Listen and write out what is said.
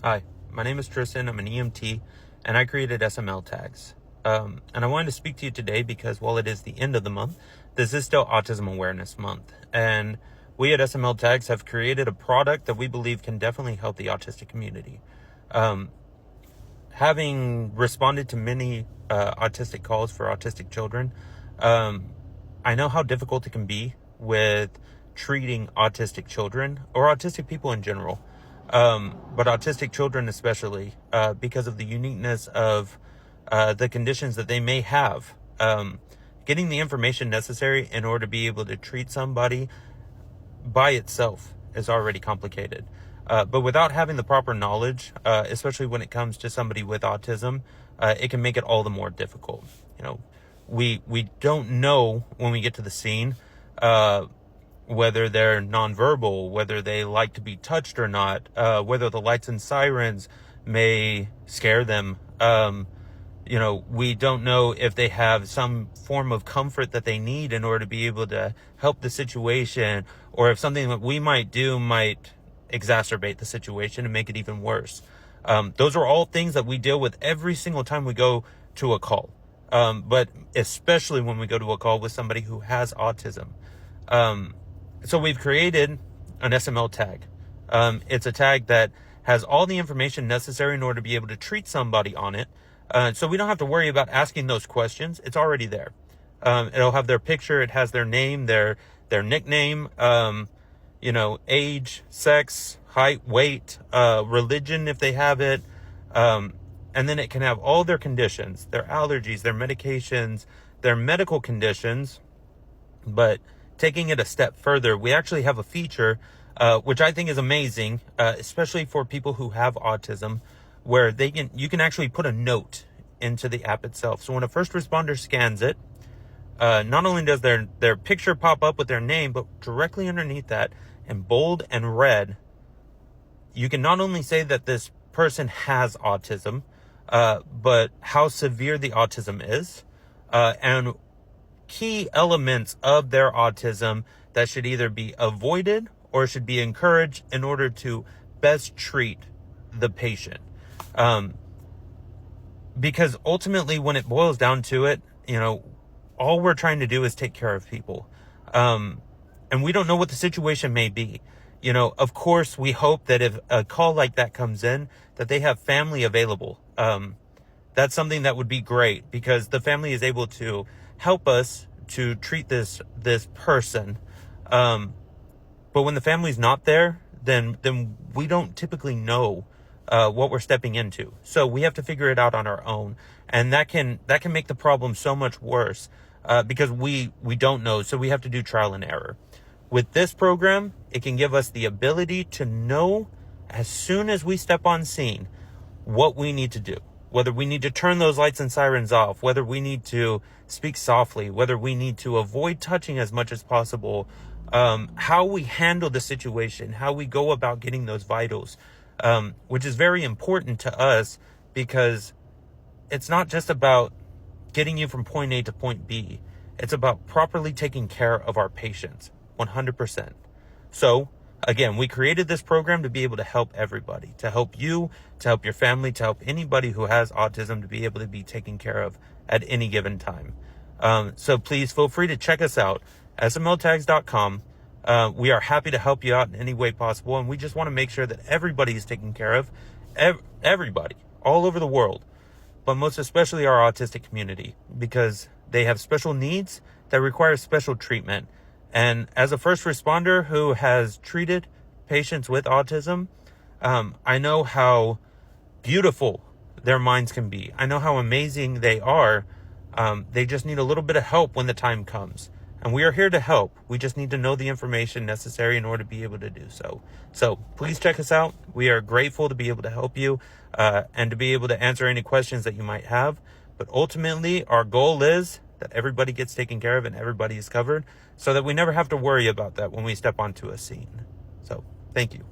Hi, my name is Tristan. I'm an EMT, and I created SMLtags. And I wanted to speak to you today because while it is the end of the month, this is still Autism Awareness Month. And we at SMLtags have created a product that we believe can definitely help the autistic community. Having responded to many autistic calls for autistic children, I know how difficult it can be with treating autistic children or autistic people in general. But autistic children especially, because of the uniqueness of the conditions that they may have. Getting the information necessary in order to be able to treat somebody by itself is already complicated. But without having the proper knowledge, especially when it comes to somebody with autism, it can make it all the more difficult. We don't know when we get to the scene whether they're nonverbal, whether they like to be touched or not, whether the lights and sirens may scare them. We don't know if they have some form of comfort that they need in order to be able to help the situation, or if something that we might do might exacerbate the situation and make it even worse. Those are all things that we deal with every single time we go to a call. But especially when we go to a call with somebody who has autism. So we've created an SML tag. It's a tag that has all the information necessary in order to be able to treat somebody on it. So we don't have to worry about asking those questions. It's already there. It'll have their picture. It has their name, their nickname, age, sex, height, weight, religion, if they have it. And then it can have all their conditions, their allergies, their medications, their medical conditions. But taking it a step further, we actually have a feature, which I think is amazing, especially for people who have autism, where you can actually put a note into the app itself. So when a first responder scans it, not only does their picture pop up with their name, but directly underneath that in bold and red, you can not only say that this person has autism, but how severe the autism is, and key elements of their autism that should either be avoided or should be encouraged in order to best treat the patient. Because ultimately, when it boils down to it, all we're trying to do is take care of people. And we don't know what the situation may be. Of course, we hope that if a call like that comes in, that they have family available. That's something that would be great, because the family is able to help us to treat this person. But when the family's not there, then we don't typically know what we're stepping into. So we have to figure it out on our own. And that can make the problem so much worse, because we don't know. So we have to do trial and error. With this program, it can give us the ability to know as soon as we step on scene what we need to do. Whether we need to turn those lights and sirens off, whether we need to speak softly, whether we need to avoid touching as much as possible, how we handle the situation, how we go about getting those vitals, which is very important to us, because it's not just about getting you from point A to point B. It's about properly taking care of our patients, 100%. So, again, we created this program to be able to help everybody, to help you, to help your family, to help anybody who has autism to be able to be taken care of at any given time. So please feel free to check us out, smltags.com. We are happy to help you out in any way possible, and we just want to make sure that everybody is taken care of, everybody, all over the world, but most especially our autistic community, because they have special needs that require special treatment. And as a first responder who has treated patients with autism, I know how beautiful their minds can be. I know how amazing they are. They just need a little bit of help when the time comes. And we are here to help. We just need to know the information necessary in order to be able to do so. So please check us out. We are grateful to be able to help you, and to be able to answer any questions that you might have. But ultimately, our goal is that everybody gets taken care of and everybody is covered, so that we never have to worry about that when we step onto a scene. So thank you.